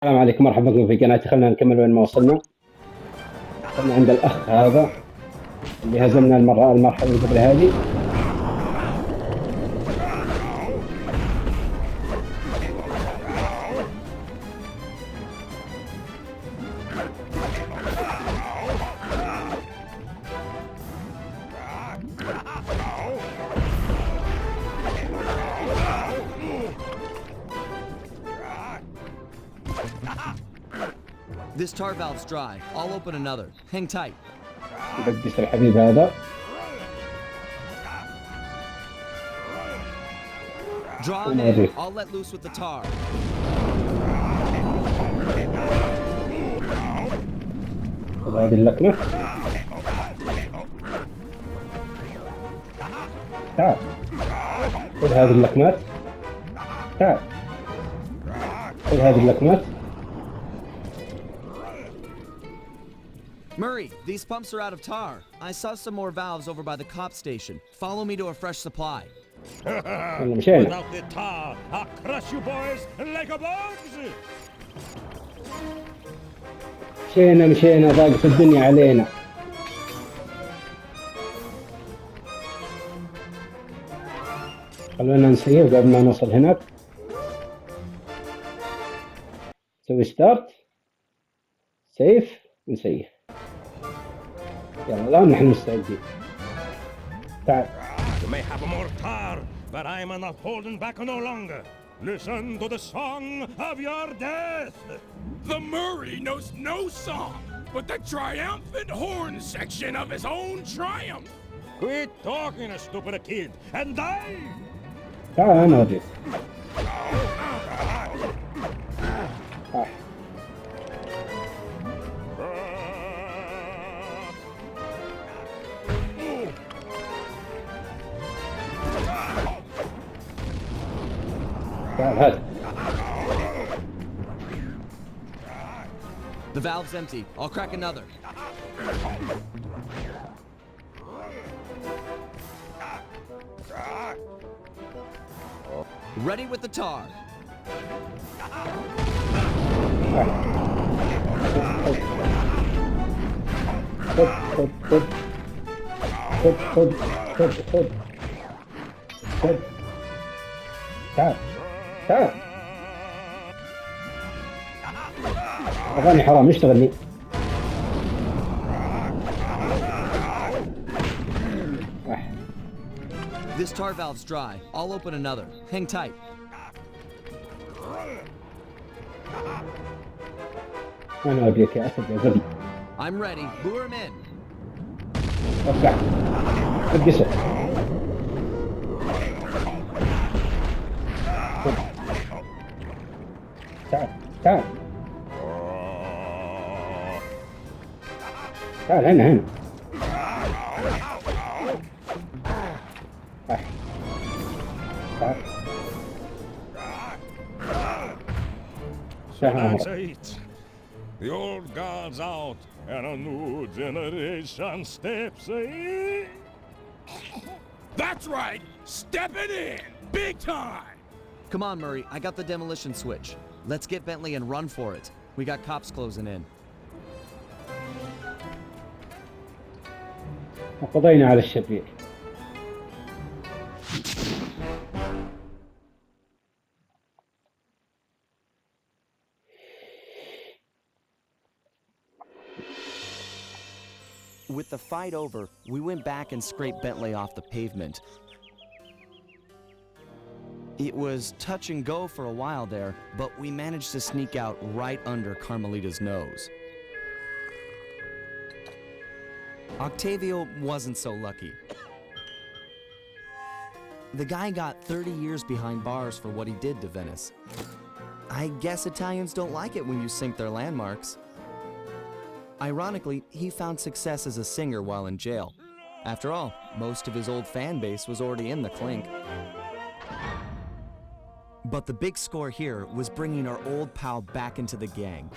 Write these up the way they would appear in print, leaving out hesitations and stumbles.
السلام عليكم، مرحبا بكم في قناتي. خلينا نكمل وين ما وصلنا. وصلنا عند الأخ هذا اللي هزمنا المرحلة اللي قبل هذه. This tar valve's dry. I'll open another. Hang tight. بديس الحبيب هذا. Draw him in. I'll let loose with the tar. خذ هذه اللكمة. تعال. خذ هذه اللكمات. تعال. خذ هذه اللكمات. Murray, these pumps are out of tar. I saw some more valves over by the cop station. Follow me to a fresh supply. Without the tar, I'll crush you boys like a bugs. مشينا ضاقت الدنيا علينا. خلونا نسيف قبل ما نوصل هناك. نسوي ستارت، سيف، نسيف. يلا الآن نحن مستعدين. تعال. You may have more tar, but I'm not holding back no longer. Listen to the song of your death. The Murray knows no song, but the triumphant horn section of his own triumph. Quit talking, a stupid kid, and die! تعال أنا أوريك. تعال هات. The valve's empty. I'll crack another. Ready with the tar. خذ. تعال. تعال. أغاني حرام اشتغلني. This tar valve's dry. I'll open another. Hang tight. أنا أوديك يا أسد يا غبي. I'm ready. Lure him in. ارجع. ابقسه. تعال. تعال. تعال هنا. That's it. The old guard's out, and a new generation steps in. That's right, stepping in, big time. Come on, Murray. I got the demolition switch. Let's get Bentley and run for it. We got cops closing in. وقضينا على الشرير. With the fight over, we went back and scraped Bentley off the pavement. It was touch and go for a while there, but we managed to sneak out right under Carmelita's nose. Octavio wasn't so lucky. The guy got 30 years behind bars for what he did to Venice. I guess Italians don't like it when you sink their landmarks. Ironically, he found success as a singer while in jail. After all, most of his old fan base was already in the clink. But the big score here was bringing our old pal back into the gang.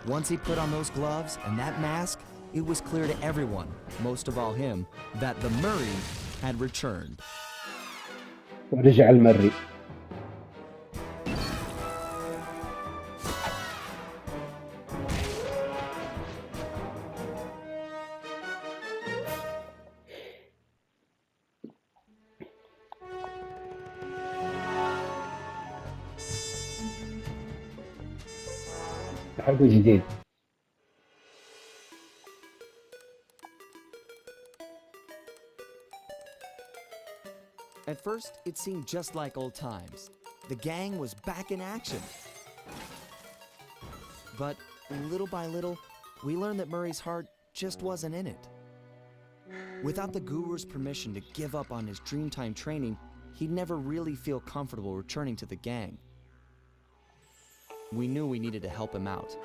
Once he put on those gloves and that mask, it was clear to everyone, most of all him, that the Murray had returned. ورجع المري. تحدي جديد. At first, it seemed just like old times. The gang was back in action. But little by little, we learned that Murray's heart just wasn't in it. Without the guru's permission to give up on his Dreamtime training, he'd never really feel comfortable returning to the gang. We knew we needed to help him out.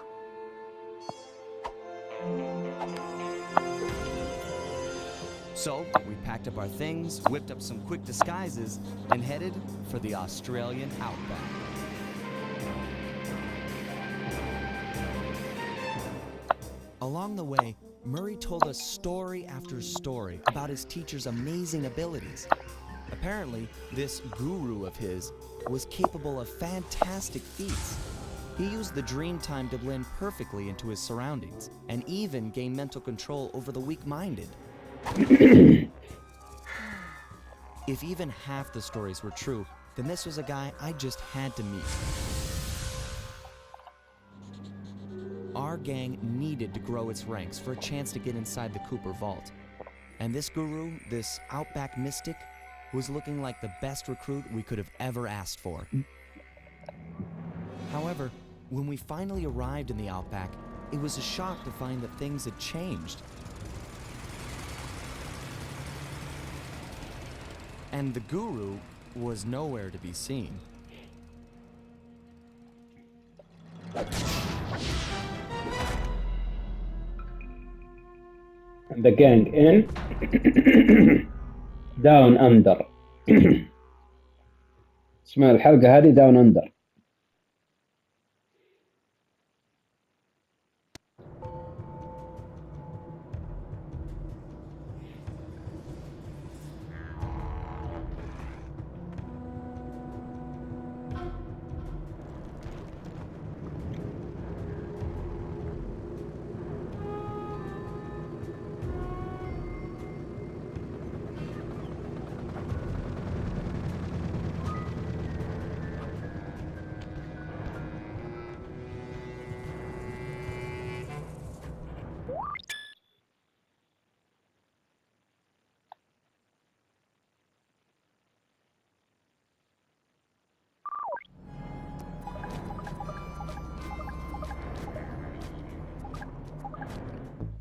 So, we packed up our things, whipped up some quick disguises, and headed for the Australian outback. Along the way, Murray told us story after story about his teacher's amazing abilities. Apparently, this guru of his was capable of fantastic feats. He used the Dreamtime to blend perfectly into his surroundings, and even gain mental control over the weak-minded. If even half the stories were true, then this was a guy I just had to meet. Our gang needed to grow its ranks for a chance to get inside the Cooper vault. And this guru, this outback mystic, was looking like the best recruit we could have ever asked for. However, when we finally arrived in the outback, it was a shock to find that things had changed. And the guru was nowhere to be seen. The gang in down under. اسم الحلقة هذه داون اندر.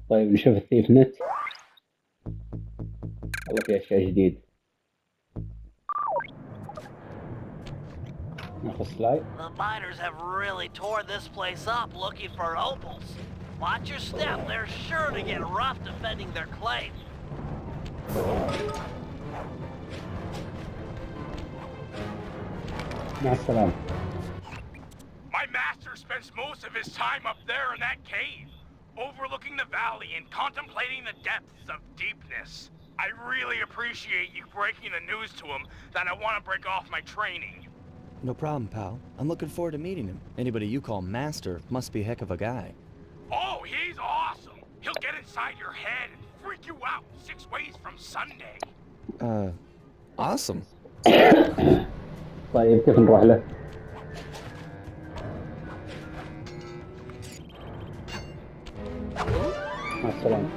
طيب نشوف الثيف نت. والله في اشياء جديد. ناخذ سلاي. The miners have really torn this place up looking for opals. Watch your step, they're sure to get rough defending their claim. مع السلامة. My master spends most of his time up there in that cave, overlooking the valley and contemplating the depths of deepness. I really appreciate you breaking the news to him that I want to break off my training. No problem, pal. I'm looking forward to meeting him. Anybody you call master must be a heck of a guy. Oh, he's awesome! He'll get inside your head and freak you out 6 ways from Sunday. Awesome. طيب كيف نروح له؟ مع السلامة.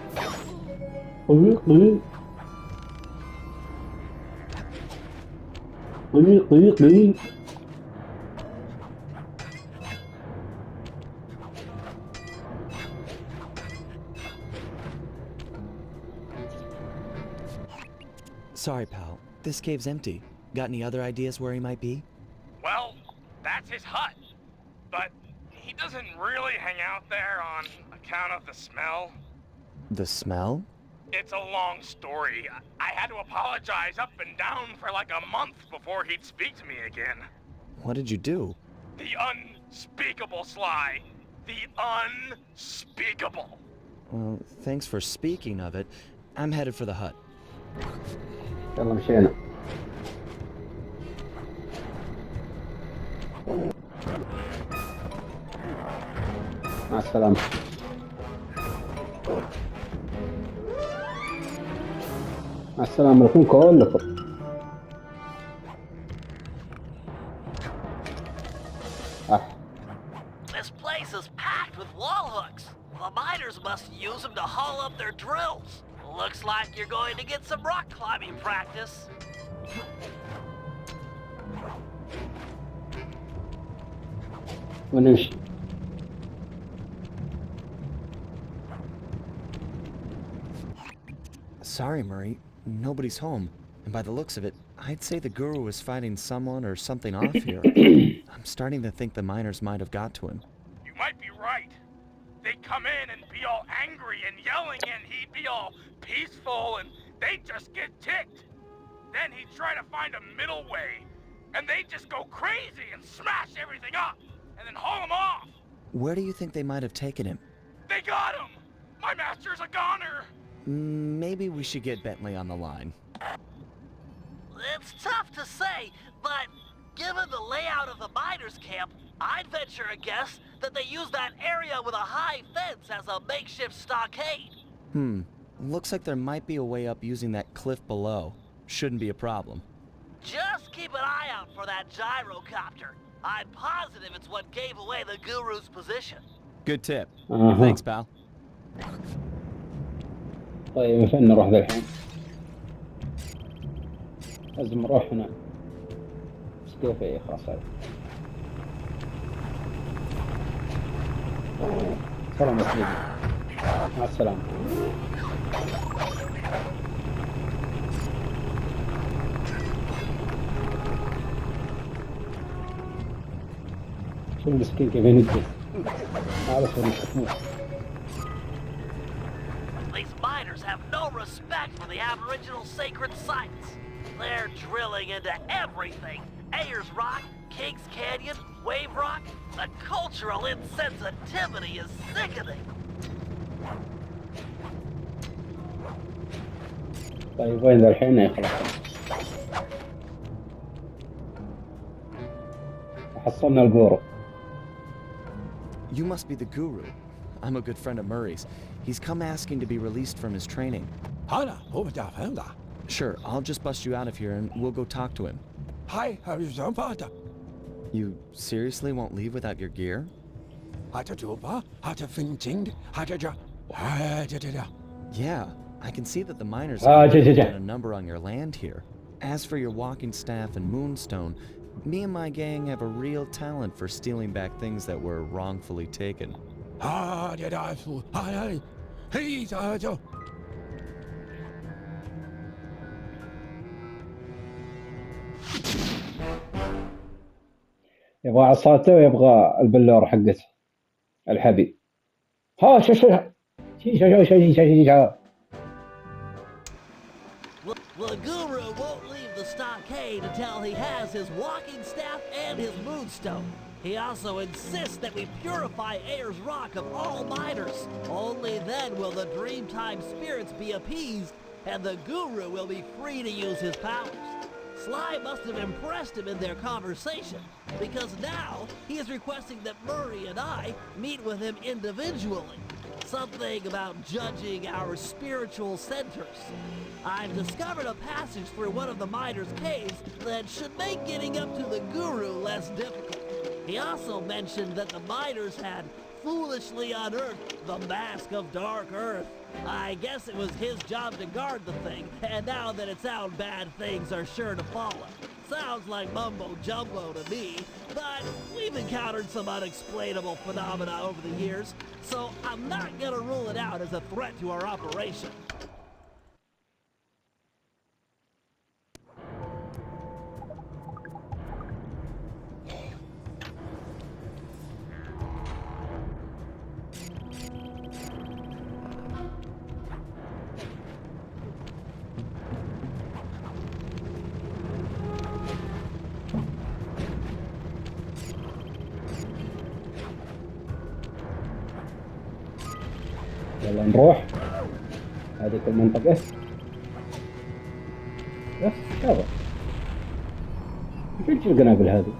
Sorry, pal. This cave's empty. Got any other ideas where he might be? Well, that's his hut. But he doesn't really hang out there on account of the smell. The smell? It's a long story. I had to apologize up and down for like a month before he'd speak to me again. What did you do? The unspeakable, Sly. The unspeakable. Well, thanks for speaking of it. I'm headed for the hut. يلا مشينا. مع السلامة. مع السلامة لكم كلكم. This place is packed The miners must use them to haul up their drills. Looks like you're going to get some rock climbing practice. ونمشي. Sorry, Murray. Nobody's home. And by the looks of it, I'd say the guru was fighting someone or something off here. I'm starting to think the miners might have got to him. You might be right. They'd come in and be all angry and yelling, and he'd be all peaceful, and they'd just get ticked. Then he'd try to find a middle way, and they'd just go crazy and smash everything up, and then haul him off. Where do you think they might have taken him? They got him! My master's a goner! Maybe we should get Bentley on the line. It's tough to say, but given the layout of the miners' camp, I'd venture a guess that they use that area with a high fence as a makeshift stockade. Looks like there might be a way up using that cliff below. Shouldn't be a problem. Just keep an eye out for that gyrocopter. I'm positive it's what gave away the guru's position. Good tip. Thanks, pal. طيب فين نروح ذا الحين؟ لازم نروح هنا. بس كيف ايه خلاص هذا. سلام يا سيدي. مع السلامة. شو المسكين كيف ينجز؟ ما عرف وين يشوفوه. These miners have no respect for the Aboriginal sacred sites. They're drilling into everything. Ayers Rock, Kings Canyon, Wave Rock. The cultural insensitivity is sickening. طيب وين ذا الحين يخلص؟ حصلنا البورو. You must be the guru. I'm a good friend of Murray's. He's come asking to be released from his training. Sure, I'll just bust you out of here and we'll go talk to him. You seriously won't leave without your gear? Yeah, I can see that the miners have got a number on your land here. As for your walking staff and moonstone, me and my gang have a real talent for stealing back things that were wrongfully taken. يبغى عصاته ويبغى البلور حقته الحبي. ها شو The guru won't leave the stockade until he has his walking staff and his moonstone. He also insists that we purify Ayers Rock of all miners. Only then will the Dreamtime spirits be appeased, and the guru will be free to use his powers. Sly must have impressed him in their conversation, because now he is requesting that Murray and I meet with him individually. Something about judging our spiritual centers. I've discovered a passage through one of the miners' caves that should make getting up to the guru less difficult. He also mentioned that the miners had foolishly unearthed the Mask of Dark Earth. I guess it was his job to guard the thing, and now that it's out, bad things are sure to follow. Sounds like mumbo-jumbo to me, but we've encountered some unexplainable phenomena over the years, so I'm not gonna rule it out as a threat to our operation. يلا نروح هذيك المنطقة. بس هذا شو القنابل هذه؟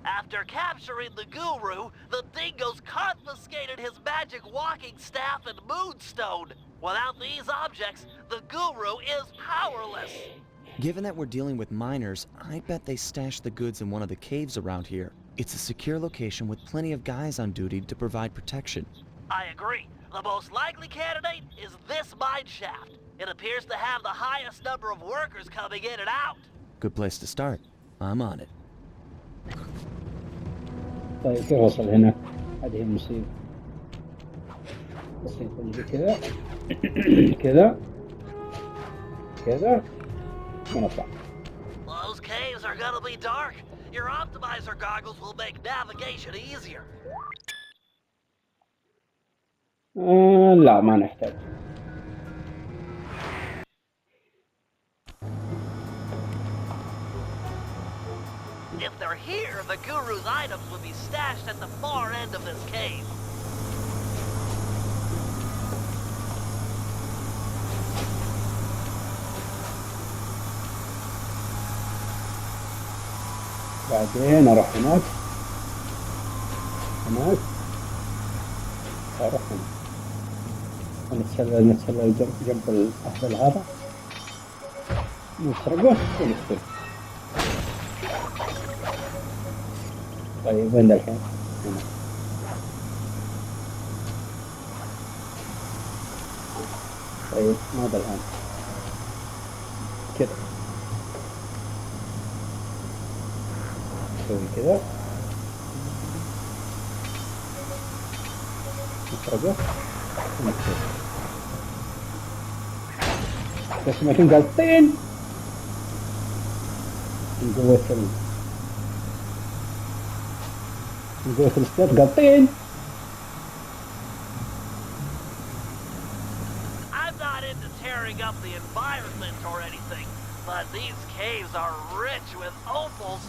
After capturing the guru, the dingoes confiscated his magic walking staff and moonstone. Without these objects, the guru is powerless. Given that we're dealing with miners, I bet they stashed the goods in one of the caves around here. It's a secure location with plenty of guys on duty to provide protection. I agree. The most likely candidate is this mine shaft. It appears to have the highest number of workers coming in and out. Good place to start. I'm on it. طيب كيف وصل هنا؟ هذه المصيبة. بس يكون كذا كذا كذا ونطلع. Those caves are gonna be dark. Your optimizer goggles will make navigation easier. لا ما نحتاج. If they're here, the Guru's items would be stashed at the far end of this cave. بعدين اروح هناك اروح هنا نتسلل جنب الأهبل هذا نسرقه ونقتله. طيب وين الحين؟ هنا. طيب ماذا الآن؟ كذا نسوي كذا نسرقه ونقتله. بس ما كان قال طين من قوة الستات قال طين. I'm not into tearing up the environment or anything, but these caves are rich with opals.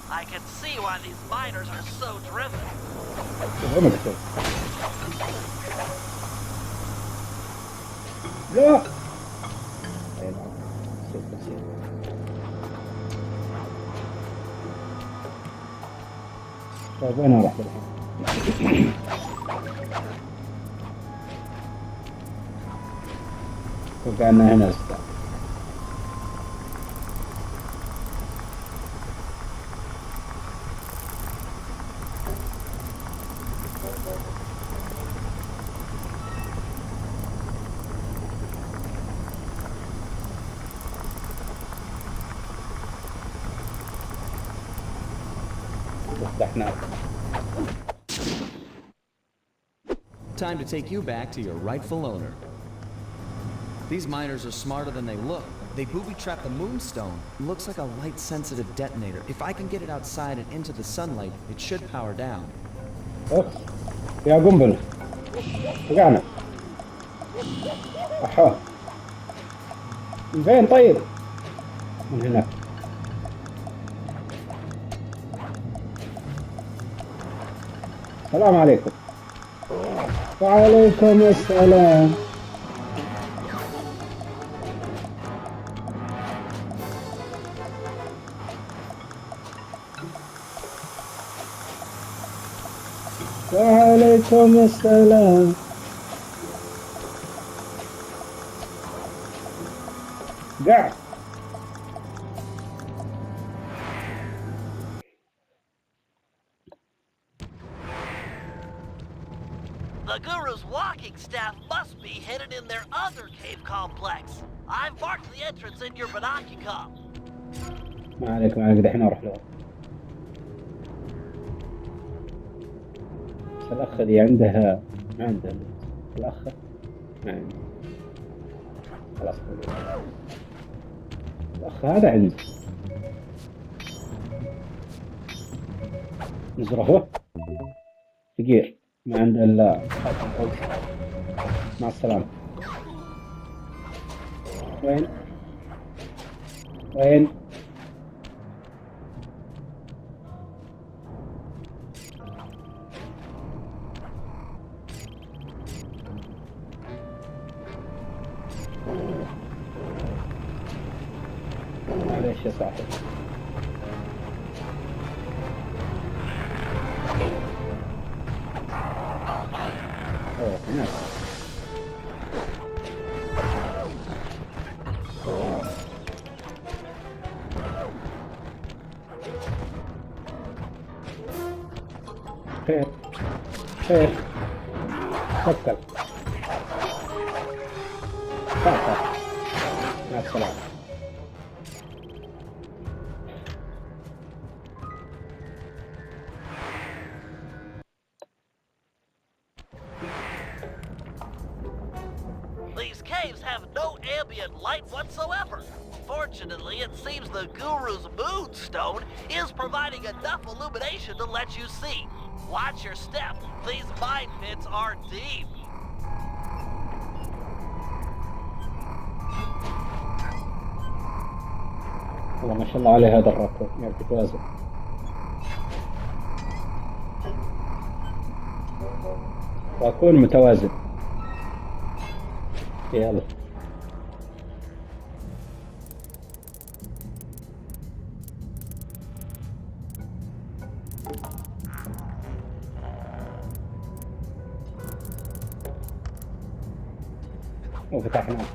I can see why these miners are so driven. لا طيب وين اروح الحين؟ وقعنا هنا استاذ. Time to take you back to your rightful owner. These miners are smarter than they look. They booby-trapped the moonstone. Looks like a light-sensitive detonator. If I can get it outside and into the sunlight, it should power down. يا قنبلة وقعنا. أحا من فين طيب؟ من هناك. السلام عليكم. وعليكم السلام. وعليكم السلام. قاعد The Guru's walking staff must be hidden in their other cave complex. I've marked the entrance in your binocular. ما عليك دحين اروح له. بس الاخ دي عندها ما عندها الاخ ما عنده. خلاص الاخ هذا عنده. نزرعه ثقيل ما عنده الا مع السلامة. وين معليش يا صاحبي. هناك خير خير فكر فكر مع السلامة. These caves have no ambient light whatsoever. Fortunately, it seems the Guru's moonstone is providing enough illumination to let you see. Watch your step. These mine pits are deep. والله ما شاء الله عليه هذا الراكور يعرف يتوازن. راكور متوازن. يلا وفتحنا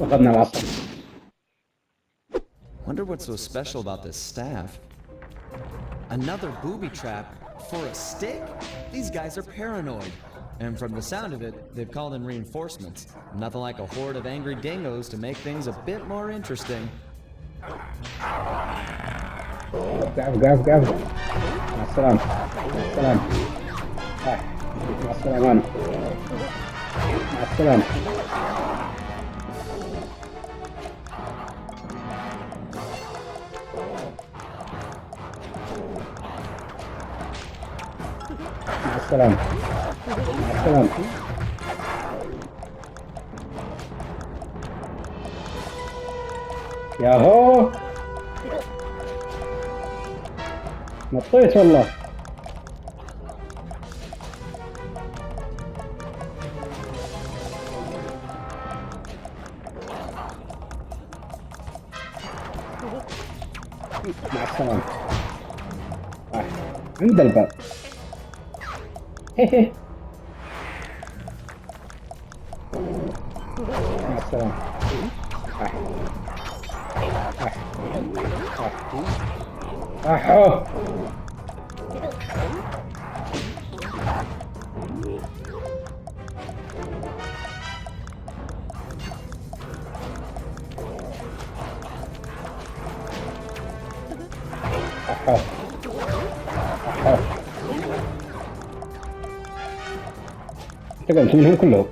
واخذنا العصا. Wonder what's so special about this staff. Another booby trap for a stick? These guys are paranoid. And from the sound of it, they've called in reinforcements. Nothing like a horde of angry dingoes to make things a bit more interesting. قاف مع السلامة مع السلامة. مع السلامة أنا. مع السلامة. مع السلامة. مع السلامة. ياهو نطيت والله. مع السلامة. عند الباب. هيه مع السلامة. أحو انتقمت منهم كلهم.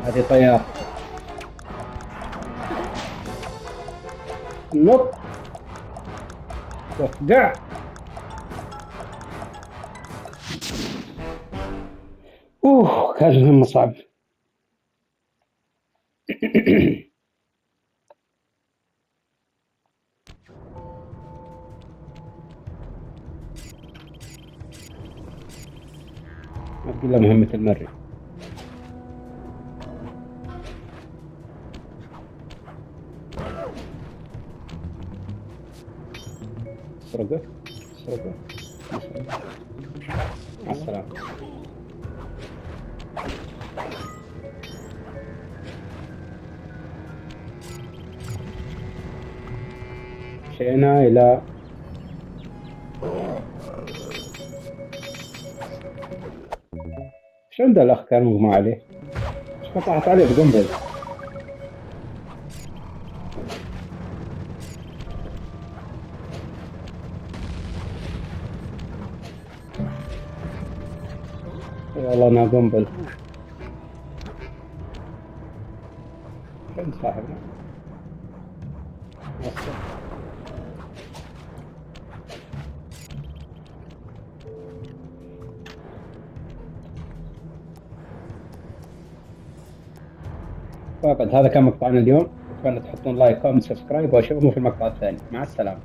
هذه طيارة نط وفقع. كانت مهمة صعبة. أقول له مهمة المري. سرقة مع السلامة. مشينا إلى شو عنده الأخ كان مغمى عليه؟ ايش قطعت عليه بقنبل؟ والله أنا قنبل. فين صاحبنا؟ فقط هذا كان مقطعنا اليوم. أتمنى تحطون لايك كومنت سبسكرايب وأشوفكم في المقطع الثاني. مع السلامة.